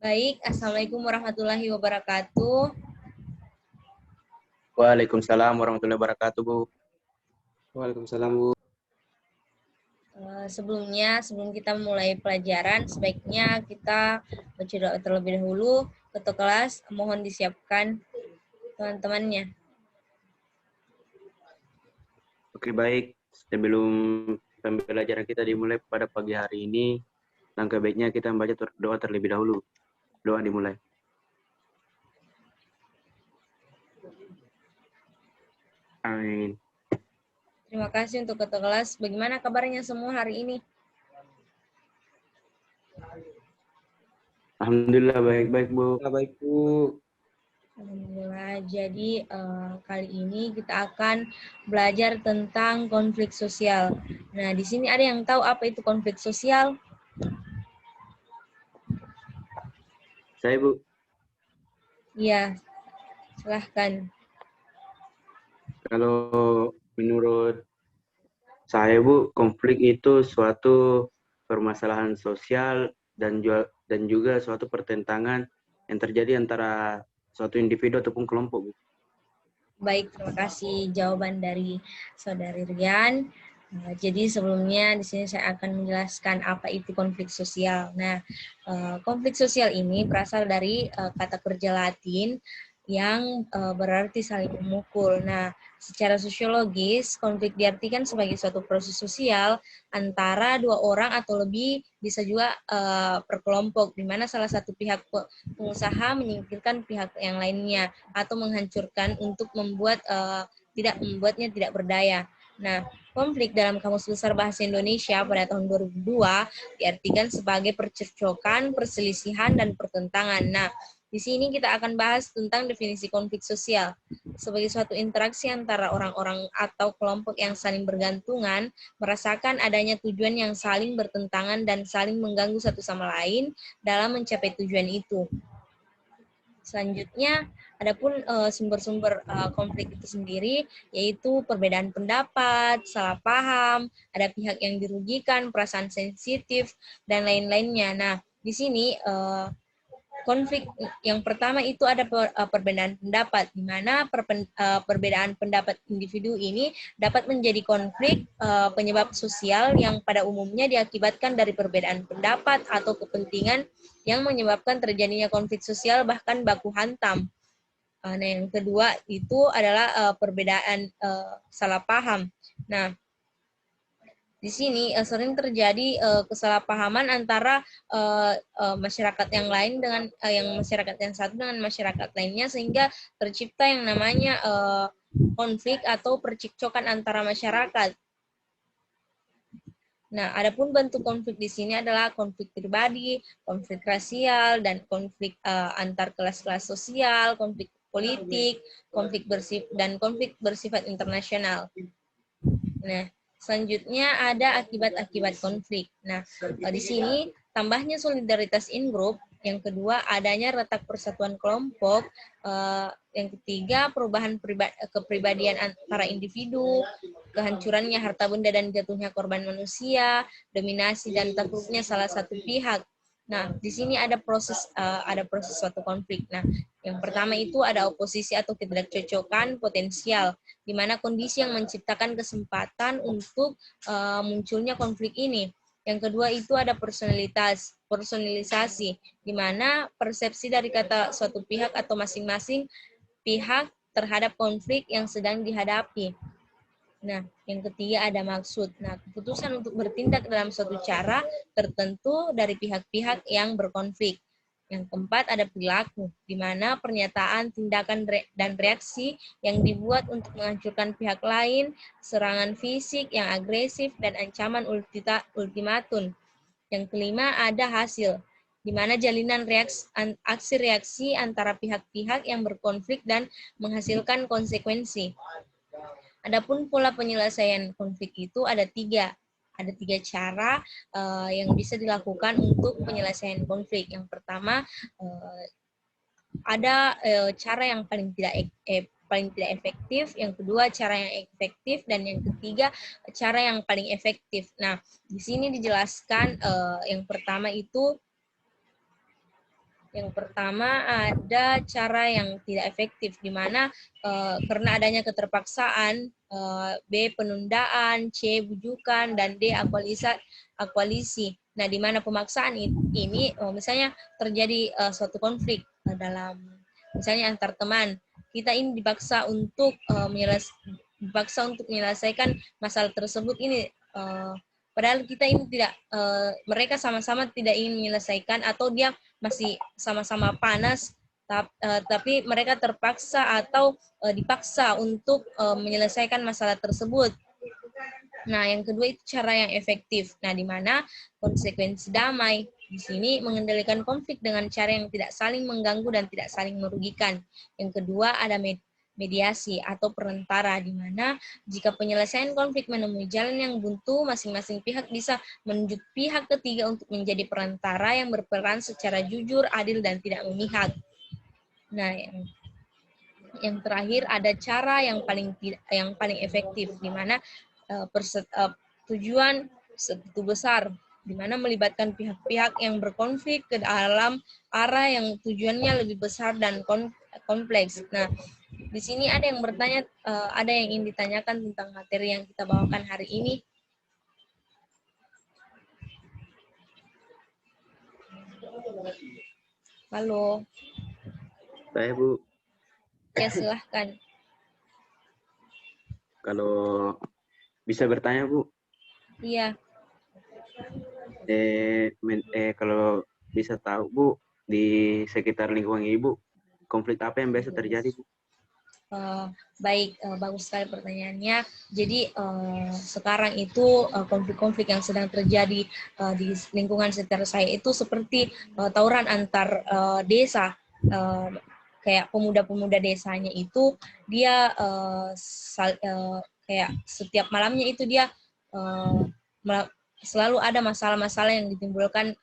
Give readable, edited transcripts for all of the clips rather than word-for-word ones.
Baik, Assalamualaikum warahmatullahi wabarakatuh. Waalaikumsalam warahmatullahi wabarakatuh, Bu. Waalaikumsalam, Bu. Sebelum kita mulai pelajaran, sebaiknya kita baca doa terlebih dahulu. Ketua kelas, mohon disiapkan teman-temannya. Oke, baik. Sebelum pembelajaran kita dimulai pada pagi hari ini, langkah baiknya kita membaca doa terlebih dahulu. Doa dimulai. Amin. Terima kasih untuk ketua kelas. Bagaimana kabarnya semua hari ini? Alhamdulillah baik-baik, Bu. Baik, Bu. Alhamdulillah. Jadi kali ini kita akan belajar tentang konflik sosial. Nah, di sini ada yang tahu apa itu konflik sosial? Saya, Bu. Iya, silahkan. Kalau menurut saya, Bu, konflik itu suatu permasalahan sosial dan juga suatu pertentangan yang terjadi antara suatu individu ataupun kelompok, Bu. Baik, terima kasih jawaban dari Saudari Rian. Jadi sebelumnya di sini saya akan menjelaskan apa itu konflik sosial. Nah, konflik sosial ini berasal dari kata kerja Latin yang berarti saling memukul. Nah, secara sosiologis, konflik diartikan sebagai suatu proses sosial antara dua orang atau lebih, bisa juga per kelompok, di mana salah satu pihak pengusaha menyingkirkan pihak yang lainnya atau menghancurkan untuk tidak membuatnya tidak berdaya. Nah, konflik dalam Kamus Besar Bahasa Indonesia pada tahun 2002 diartikan sebagai percekcokan, perselisihan, dan pertentangan. Nah, di sini kita akan bahas tentang definisi konflik sosial sebagai suatu interaksi antara orang-orang atau kelompok yang saling bergantungan, merasakan adanya tujuan yang saling bertentangan dan saling mengganggu satu sama lain dalam mencapai tujuan itu. Selanjutnya, adapun sumber-sumber konflik itu sendiri, yaitu perbedaan pendapat, salah paham, ada pihak yang dirugikan, perasaan sensitif, dan lain-lainnya. Nah, di sini konflik yang pertama itu ada perbedaan pendapat, di mana perbedaan pendapat individu ini dapat menjadi konflik penyebab sosial yang pada umumnya diakibatkan dari perbedaan pendapat atau kepentingan yang menyebabkan terjadinya konflik sosial bahkan baku hantam. Nah, yang kedua itu adalah perbedaan salah paham. Nah, di sini sering terjadi kesalahpahaman antara masyarakat yang lain dengan yang masyarakat yang satu dengan masyarakat lainnya, sehingga tercipta yang namanya konflik atau percekcokan antara masyarakat. Nah, adapun bentuk konflik di sini adalah konflik pribadi, konflik rasial, dan konflik antar kelas-kelas sosial, konflik politik, konflik bersifat internasional. Nah, selanjutnya ada akibat-akibat konflik. Nah, di sini tambahnya solidaritas in-group, yang kedua adanya retak persatuan kelompok, yang ketiga perubahan kepribadian antara individu, kehancurannya harta benda dan jatuhnya korban manusia, dominasi dan takluknya salah satu pihak. Nah, di sini ada proses suatu konflik. Nah, yang pertama itu ada oposisi atau ketidakcocokan potensial, di mana kondisi yang menciptakan kesempatan untuk munculnya konflik ini. Yang kedua itu ada personalisasi, di mana persepsi dari kata suatu pihak atau masing-masing pihak terhadap konflik yang sedang dihadapi. Nah, yang ketiga ada maksud. Nah, keputusan untuk bertindak dalam suatu cara tertentu dari pihak-pihak yang berkonflik. Yang keempat ada perilaku, di mana pernyataan, tindakan, dan reaksi yang dibuat untuk menghancurkan pihak lain, serangan fisik yang agresif, dan ancaman ultimatum. Yang kelima ada hasil, di mana jalinan aksi-reaksi antara pihak-pihak yang berkonflik dan menghasilkan konsekuensi. Adapun pola penyelesaian konflik itu ada tiga. Ada tiga cara yang bisa dilakukan untuk penyelesaian konflik. Yang pertama, ada cara yang paling tidak efektif, yang kedua cara yang efektif, dan yang ketiga cara yang paling efektif. Nah, di sini dijelaskan yang pertama itu Yang pertama ada cara yang tidak efektif, di mana karena adanya keterpaksaan, B penundaan, C bujukan, dan D akualisi. Nah, di mana pemaksaan ini misalnya terjadi suatu konflik dalam misalnya antar teman, kita ini dipaksa untuk menyelesaikan masalah tersebut ini. Padahal kita ini tidak, mereka sama-sama tidak ingin menyelesaikan atau dia masih sama-sama panas, tapi mereka terpaksa atau dipaksa untuk menyelesaikan masalah tersebut. Nah, yang kedua itu cara yang efektif. Nah, di mana konsekuensi damai. Di sini mengendalikan konflik dengan cara yang tidak saling mengganggu dan tidak saling merugikan. Yang kedua ada mediasi atau perantara, di mana jika penyelesaian konflik menemui jalan yang buntu, masing-masing pihak bisa menunjuk pihak ketiga untuk menjadi perantara yang berperan secara jujur, adil, dan tidak memihak. Nah, yang terakhir ada cara yang paling efektif, di mana tujuan segitu besar, di mana melibatkan pihak-pihak yang berkonflik ke dalam arah yang tujuannya lebih besar dan kompleks. Nah, di sini ada yang bertanya, ada yang ingin ditanyakan tentang materi yang kita bawakan hari ini. Halo. Saya, Bu. Ya, silahkan. Kalau bisa bertanya, Bu. Iya. Kalau bisa tahu, Bu, di sekitar lingkungan Ibu, konflik apa yang biasa terjadi, Bu? Baik, bagus sekali pertanyaannya. Jadi sekarang itu konflik-konflik yang sedang terjadi di lingkungan sekitar saya itu seperti tawuran antar desa. Kayak pemuda-pemuda desanya itu dia kayak setiap malamnya itu dia selalu ada masalah-masalah yang ditimbulkan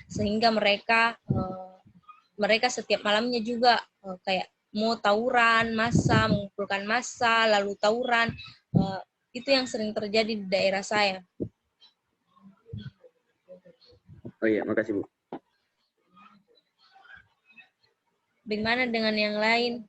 sehingga mereka setiap malamnya juga kayak mau tawuran, mengumpulkan massa, lalu tawuran. Itu yang sering terjadi di daerah saya. Oh iya, makasih, Bu. Bagaimana dengan yang lain?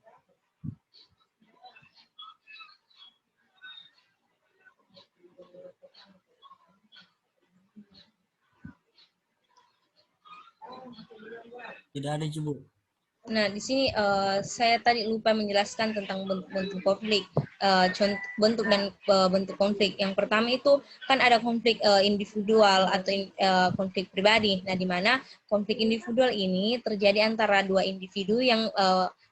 Tidak ada, Bu. Nah, di sini saya tadi lupa menjelaskan tentang bentuk konflik, bentuk dan bentuk konflik. Yang pertama itu kan ada konflik individual atau konflik pribadi. Nah, di mana konflik individual ini terjadi antara dua individu yang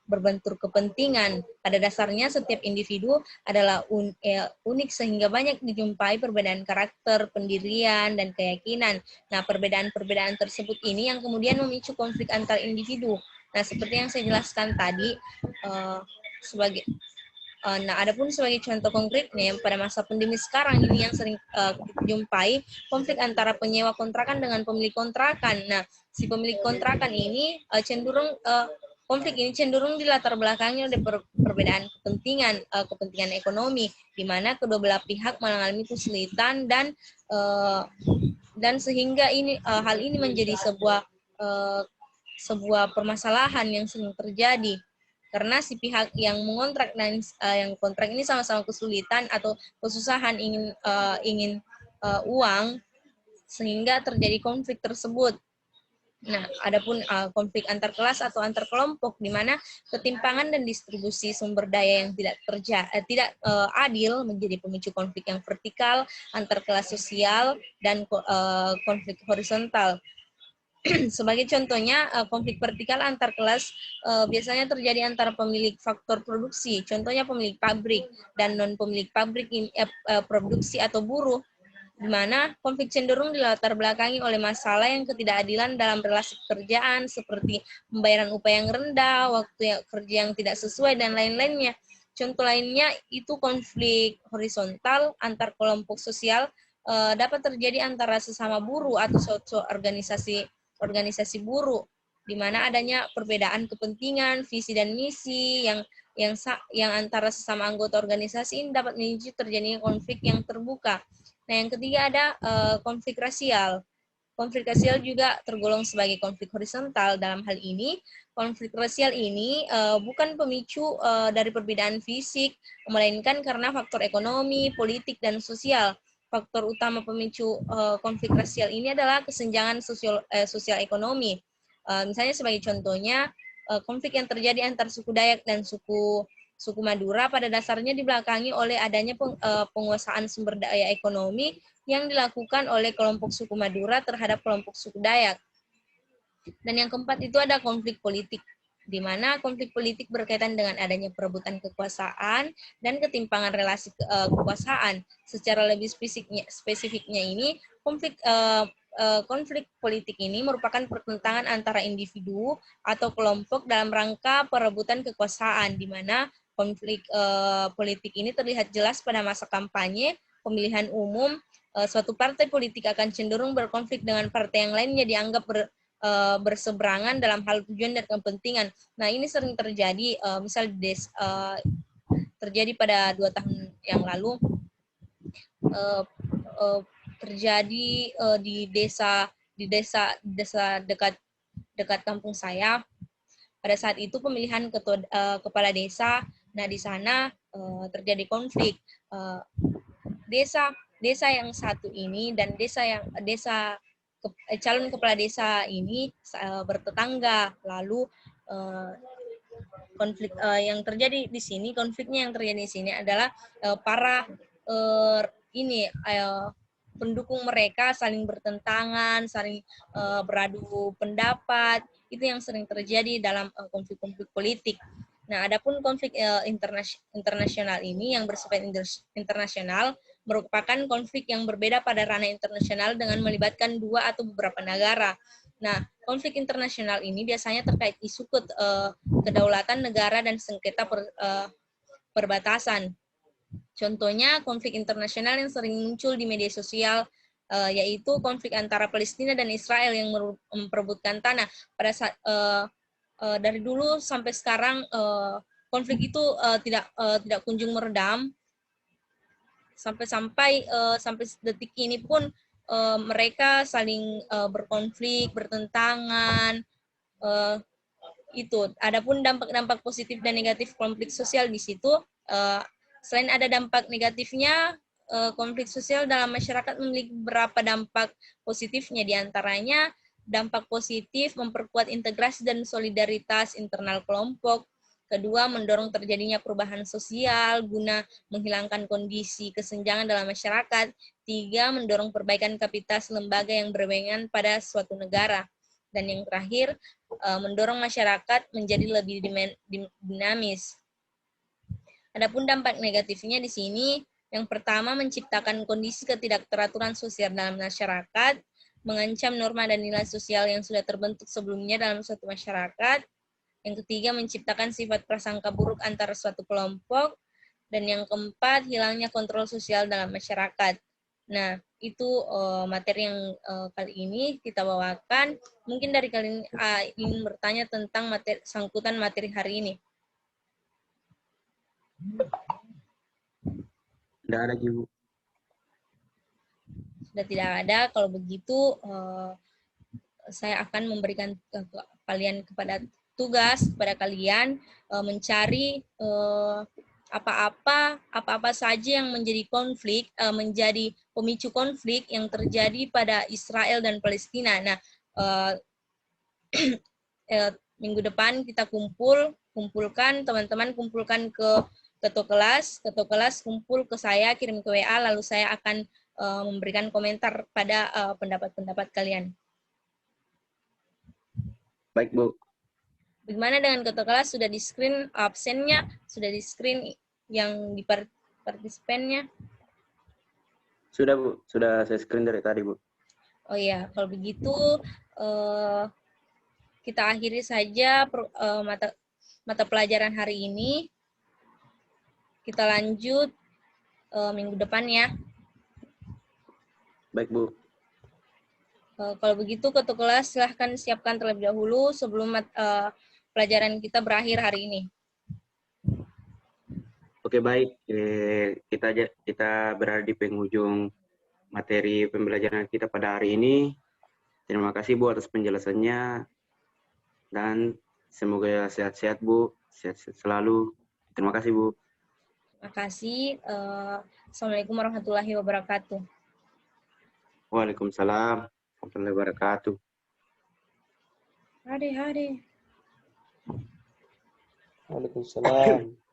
berbentur kepentingan. Pada dasarnya setiap individu adalah unik sehingga banyak dijumpai perbedaan karakter, pendirian, dan keyakinan. Nah, perbedaan-perbedaan tersebut ini yang kemudian memicu konflik antar individu. Nah, seperti yang saya jelaskan tadi, adapun sebagai contoh konkretnya pada masa pandemi sekarang ini yang sering kita jumpai konflik antara penyewa kontrakan dengan pemilik kontrakan. Nah, si pemilik kontrakan ini konflik ini cenderung dilatar belakangi oleh perbedaan kepentingan ekonomi, di mana kedua belah pihak mengalami kesulitan dan sehingga hal ini menjadi sebuah permasalahan yang sering terjadi karena si pihak yang mengontrak dan yang kontrak ini sama-sama kesulitan atau kesusahan ingin uang sehingga terjadi konflik tersebut. Nah, adapun konflik antar kelas atau antar kelompok di mana ketimpangan dan distribusi sumber daya yang tidak adil menjadi pemicu konflik yang vertikal antar kelas sosial dan konflik horizontal. Sebagai contohnya, konflik vertikal antar kelas biasanya terjadi antara pemilik faktor produksi, contohnya pemilik pabrik, dan non-pemilik pabrik produksi atau buruh, di mana konflik cenderung dilatar belakangi oleh masalah yang ketidakadilan dalam relasi pekerjaan, seperti pembayaran upah yang rendah, waktu kerja yang tidak sesuai, dan lain-lainnya. Contoh lainnya itu konflik horizontal antar kelompok sosial dapat terjadi antara sesama buruh atau suatu organisasi buruh, di mana adanya perbedaan kepentingan, visi dan misi yang antara sesama anggota organisasi ini dapat memicu terjadinya konflik yang terbuka. Nah, yang ketiga ada konflik rasial. Konflik rasial juga tergolong sebagai konflik horizontal. Dalam hal ini, konflik rasial ini bukan pemicu dari perbedaan fisik, melainkan karena faktor ekonomi, politik, dan sosial. Faktor utama pemicu konflik rasial ini adalah kesenjangan sosial ekonomi. Misalnya sebagai contohnya, konflik yang terjadi antar suku Dayak dan suku Madura pada dasarnya dibelakangi oleh adanya penguasaan sumber daya ekonomi yang dilakukan oleh kelompok suku Madura terhadap kelompok suku Dayak. Dan yang keempat itu ada konflik politik, di mana konflik politik berkaitan dengan adanya perebutan kekuasaan dan ketimpangan relasi kekuasaan. Secara lebih spesifiknya ini, konflik politik ini merupakan pertentangan antara individu atau kelompok dalam rangka perebutan kekuasaan, di mana konflik politik ini terlihat jelas pada masa kampanye, pemilihan umum. Suatu partai politik akan cenderung berkonflik dengan partai yang lainnya dianggap berseberangan dalam hal tujuan dan kepentingan. Nah, ini sering terjadi, misal terjadi pada 2 tahun yang lalu, terjadi di desa dekat kampung saya. Pada saat itu pemilihan kepala desa. Nah, di sana terjadi konflik. Desa yang satu ini dan calon kepala desa ini bertetangga. Lalu konfliknya yang terjadi di sini adalah para pendukung mereka saling bertentangan, saling beradu pendapat. Itu yang sering terjadi dalam konflik-konflik politik. Nah, adapun konflik internasional ini yang bersifat internasional merupakan konflik yang berbeda pada ranah internasional dengan melibatkan 2 atau beberapa negara. Nah, konflik internasional ini biasanya terkait isu kedaulatan negara dan sengketa perbatasan. Contohnya konflik internasional yang sering muncul di media sosial, yaitu konflik antara Palestina dan Israel yang memperebutkan tanah. Pada saat dari dulu sampai sekarang konflik itu tidak kunjung meredam, sampai detik ini pun mereka saling berkonflik, bertentangan. Itu. Adapun dampak-dampak positif dan negatif konflik sosial di situ, selain ada dampak negatifnya, konflik sosial dalam masyarakat memiliki beberapa dampak positifnya. Di antaranya, dampak positif memperkuat integrasi dan solidaritas internal kelompok. Kedua, mendorong terjadinya perubahan sosial guna menghilangkan kondisi kesenjangan dalam masyarakat. Tiga, mendorong perbaikan kapasitas lembaga yang berwenang pada suatu negara. Dan yang terakhir, mendorong masyarakat menjadi lebih dinamis. Adapun dampak negatifnya di sini, yang pertama menciptakan kondisi ketidakteraturan sosial dalam masyarakat, mengancam norma dan nilai sosial yang sudah terbentuk sebelumnya dalam suatu masyarakat. Yang ketiga, menciptakan sifat prasangka buruk antara suatu kelompok. Dan yang keempat, hilangnya kontrol sosial dalam masyarakat. Nah, itu materi yang kali ini kita bawakan. Mungkin dari kalian ingin bertanya tentang sangkutan materi hari ini. Tidak ada, Ibu. Sudah tidak ada. Kalau begitu, saya akan memberikan tugas kepada kalian mencari apa-apa saja yang menjadi konflik, menjadi pemicu konflik yang terjadi pada Israel dan Palestina. Nah, minggu depan kita kumpulkan teman-teman kumpulkan ke ketua kelas kumpul ke saya, kirim ke WA, lalu saya akan memberikan komentar pada pendapat-pendapat kalian. Baik, Bu. Bagaimana dengan ketua kelas? Sudah di screen absennya? Sudah di screen yang di partisipannya? Sudah, Bu. Sudah saya screen dari tadi, Bu. Oh iya, kalau begitu kita akhiri saja mata pelajaran hari ini. Kita lanjut minggu depan ya. Baik, Bu. Kalau begitu, ketua kelas silahkan siapkan terlebih dahulu sebelum pelajaran kita berakhir hari ini. Oke, baik. Kita berada di penghujung materi pembelajaran kita pada hari ini. Terima kasih Bu atas penjelasannya dan semoga sehat-sehat Bu, sehat-sehat selalu. Terima kasih Bu. Terima kasih. Assalamualaikum warahmatullahi wabarakatuh. Waalaikumsalam warahmatullahi wabarakatuh. Hade. Waalaikumsalam.